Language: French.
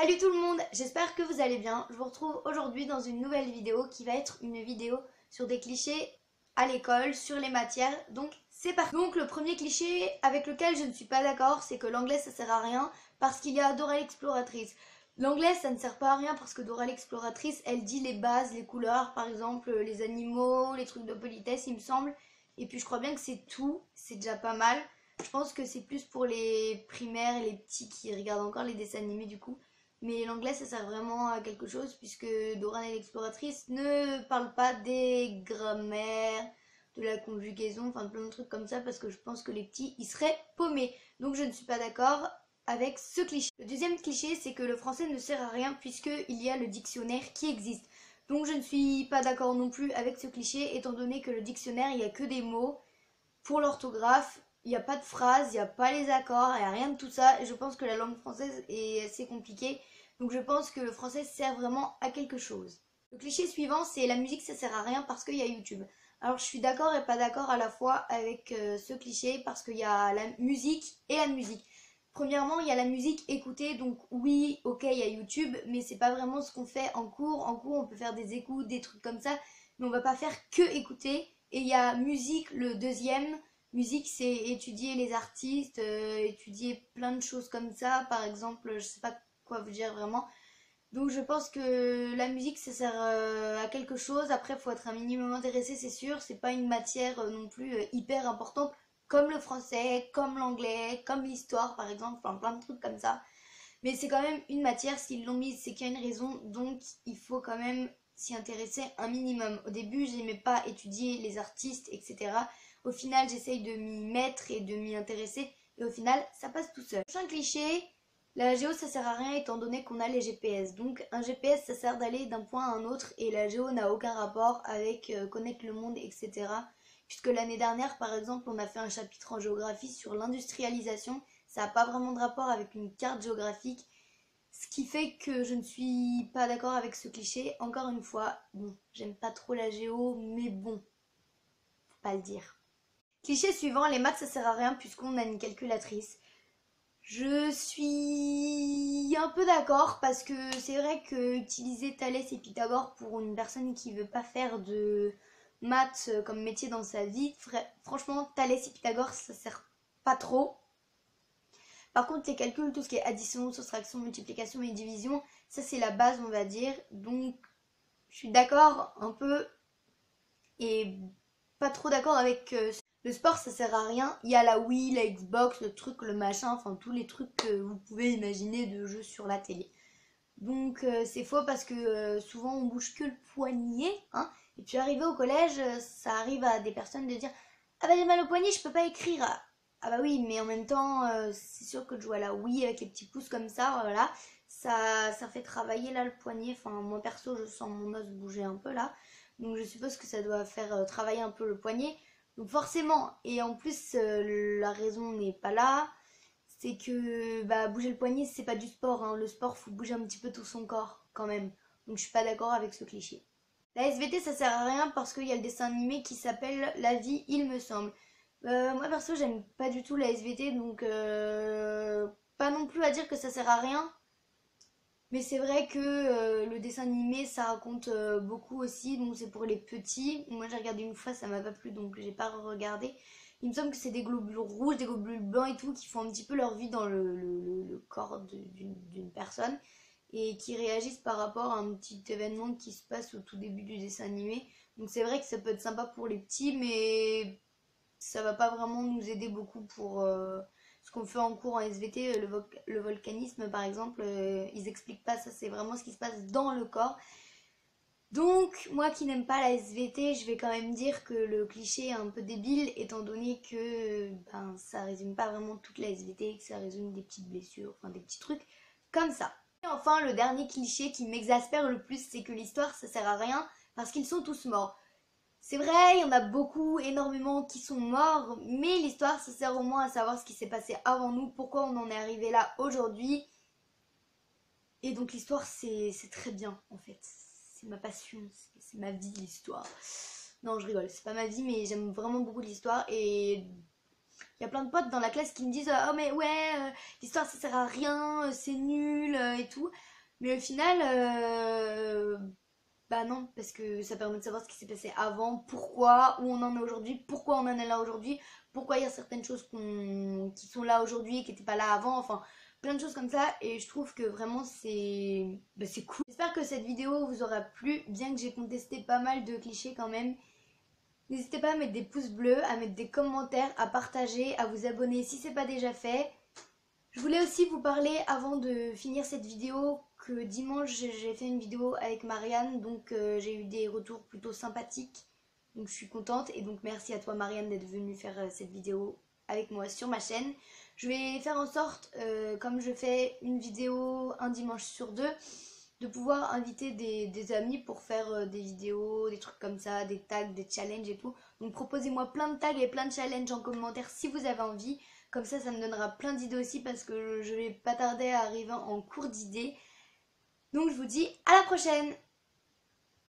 Salut tout le monde, j'espère que vous allez bien. Je vous retrouve aujourd'hui dans une nouvelle vidéo qui va être une vidéo sur des clichés à l'école, sur les matières. Donc c'est parti. Donc le premier cliché avec lequel je ne suis pas d'accord, c'est que l'anglais ça sert à rien parce qu'il y a Dora l'exploratrice. L'anglais ça ne sert pas à rien parce que Dora l'exploratrice elle dit les bases, les couleurs, par exemple les animaux, les trucs de politesse il me semble. Et puis je crois bien que c'est tout, c'est déjà pas mal. Je pense que c'est plus pour les primaires et les petits qui regardent encore les dessins animés du coup. Mais l'anglais ça sert vraiment à quelque chose puisque Dora l'exploratrice ne parle pas des grammaires, de la conjugaison, enfin plein de trucs comme ça parce que je pense que les petits ils seraient paumés. Donc je ne suis pas d'accord avec ce cliché. Le deuxième cliché c'est que le français ne sert à rien puisqu'il y a le dictionnaire qui existe. Donc je ne suis pas d'accord non plus avec ce cliché étant donné que le dictionnaire il n'y a que des mots pour l'orthographe. Il n'y a pas de phrases, il n'y a pas les accords, il n'y a rien de tout ça. Et je pense que la langue française est assez compliquée. Donc je pense que le français sert vraiment à quelque chose. Le cliché suivant, c'est la musique, ça sert à rien parce qu'il y a YouTube. Alors je suis d'accord et pas d'accord à la fois avec ce cliché parce qu'il y a la musique et la musique. Premièrement, il y a la musique écoutée, donc oui, ok, il y a YouTube, mais c'est pas vraiment ce qu'on fait en cours. En cours, on peut faire des écoutes, des trucs comme ça, mais on va pas faire que écouter. Et il y a musique, le deuxième. Musique, c'est étudier les artistes, étudier plein de choses comme ça. Par exemple, je sais pas quoi vous dire vraiment. Donc je pense que la musique, ça sert à quelque chose. Après, il faut être un minimum intéressé, c'est sûr. C'est pas une matière non plus hyper importante comme le français, comme l'anglais, comme l'histoire par exemple. Enfin, plein de trucs comme ça. Mais c'est quand même une matière, s'ils l'ont mise, c'est qu'il y a une raison. Donc il faut quand même s'y intéresser un minimum. Au début, j'aimais pas étudier les artistes, etc. Au final, j'essaye de m'y mettre et de m'y intéresser. Et au final, ça passe tout seul. Prochain cliché, la géo ça sert à rien étant donné qu'on a les GPS. Donc un GPS ça sert d'aller d'un point à un autre et la géo n'a aucun rapport avec connaître le monde, etc. Puisque l'année dernière, par exemple, on a fait un chapitre en géographie sur l'industrialisation. Ça n'a pas vraiment de rapport avec une carte géographique. Ce qui fait que je ne suis pas d'accord avec ce cliché. Encore une fois, bon, j'aime pas trop la géo, mais bon, faut pas le dire. Cliché suivant, les maths ça sert à rien puisqu'on a une calculatrice. Je suis un peu d'accord parce que c'est vrai que utiliser Thalès et Pythagore pour une personne qui veut pas faire de maths comme métier dans sa vie, franchement Thalès et Pythagore ça sert pas trop. Par contre les calculs, tout ce qui est addition, soustraction, multiplication et division, ça c'est la base on va dire. Donc je suis d'accord un peu et pas trop d'accord avec le sport ça sert à rien. Il y a la Wii, la Xbox, le truc, le machin, enfin tous les trucs que vous pouvez imaginer de jeux sur la télé. Donc c'est faux parce que souvent on bouge que le poignet, hein. Et puis arrivé au collège, ça arrive à des personnes de dire ah bah j'ai mal au poignet, je peux pas écrire. Ah bah oui, mais en même temps, c'est sûr que de jouer à la Wii avec les petits pouces comme ça, voilà, ça fait travailler là le poignet. Enfin moi perso je sens mon os bouger un peu là. Donc je suppose que ça doit faire travailler un peu le poignet. Donc forcément, et en plus la raison n'est pas là, c'est que bah, bouger le poignet c'est pas du sport, hein. Le sport faut bouger un petit peu tout son corps quand même. Donc je suis pas d'accord avec ce cliché. La SVT ça sert à rien parce qu'il y a le dessin animé qui s'appelle La vie il me semble. Moi perso j'aime pas du tout la SVT donc pas non plus à dire que ça sert à rien. Mais c'est vrai que le dessin animé ça raconte beaucoup aussi, donc c'est pour les petits. Moi j'ai regardé une fois, ça m'a pas plu donc j'ai pas regardé. Il me semble que c'est des globules rouges, des globules blancs et tout qui font un petit peu leur vie dans le corps d'une personne et qui réagissent par rapport à un petit événement qui se passe au tout début du dessin animé. Donc c'est vrai que ça peut être sympa pour les petits, mais ça va pas vraiment nous aider beaucoup pour ce qu'on fait en cours en SVT, le volcanisme par exemple, ils expliquent pas ça, c'est vraiment ce qui se passe dans le corps. Donc moi qui n'aime pas la SVT, je vais quand même dire que le cliché est un peu débile étant donné que ben, ça résume pas vraiment toute la SVT, que ça résume des petites blessures, enfin des petits trucs comme ça. Et enfin le dernier cliché qui m'exaspère le plus, c'est que l'histoire ça sert à rien parce qu'ils sont tous morts. C'est vrai, il y en a beaucoup, énormément qui sont morts, mais l'histoire, ça sert au moins à savoir ce qui s'est passé avant nous, pourquoi on en est arrivé là aujourd'hui. Et donc l'histoire, c'est très bien, en fait. C'est ma passion, c'est ma vie, l'histoire. Non, je rigole, c'est pas ma vie, mais j'aime vraiment beaucoup l'histoire. Et Il y a plein de potes dans la classe qui me disent oh mais ouais, l'histoire ça sert à rien, c'est nul et tout. Mais au final, bah non, parce que ça permet de savoir ce qui s'est passé avant, pourquoi, où on en est aujourd'hui, pourquoi on en est là aujourd'hui, pourquoi il y a certaines choses qui sont là aujourd'hui et qui n'étaient pas là avant, enfin plein de choses comme ça. Et je trouve que vraiment c'est cool. J'espère que cette vidéo vous aura plu, bien que j'ai contesté pas mal de clichés quand même. N'hésitez pas à mettre des pouces bleus, à mettre des commentaires, à partager, à vous abonner si ce n'est pas déjà fait. Je voulais aussi vous parler avant de finir cette vidéo que dimanche j'ai fait une vidéo avec Marianne, donc j'ai eu des retours plutôt sympathiques, donc je suis contente et donc merci à toi Marianne d'être venue faire cette vidéo avec moi sur ma chaîne. Je vais faire en sorte, comme je fais une vidéo un dimanche sur deux, de pouvoir inviter des amis pour faire des vidéos, des trucs comme ça, des tags, des challenges et tout. Donc proposez-moi plein de tags et plein de challenges en commentaire si vous avez envie. Comme ça me donnera plein d'idées aussi parce que je vais pas tarder à arriver en cours d'idées. Donc je vous dis à la prochaine!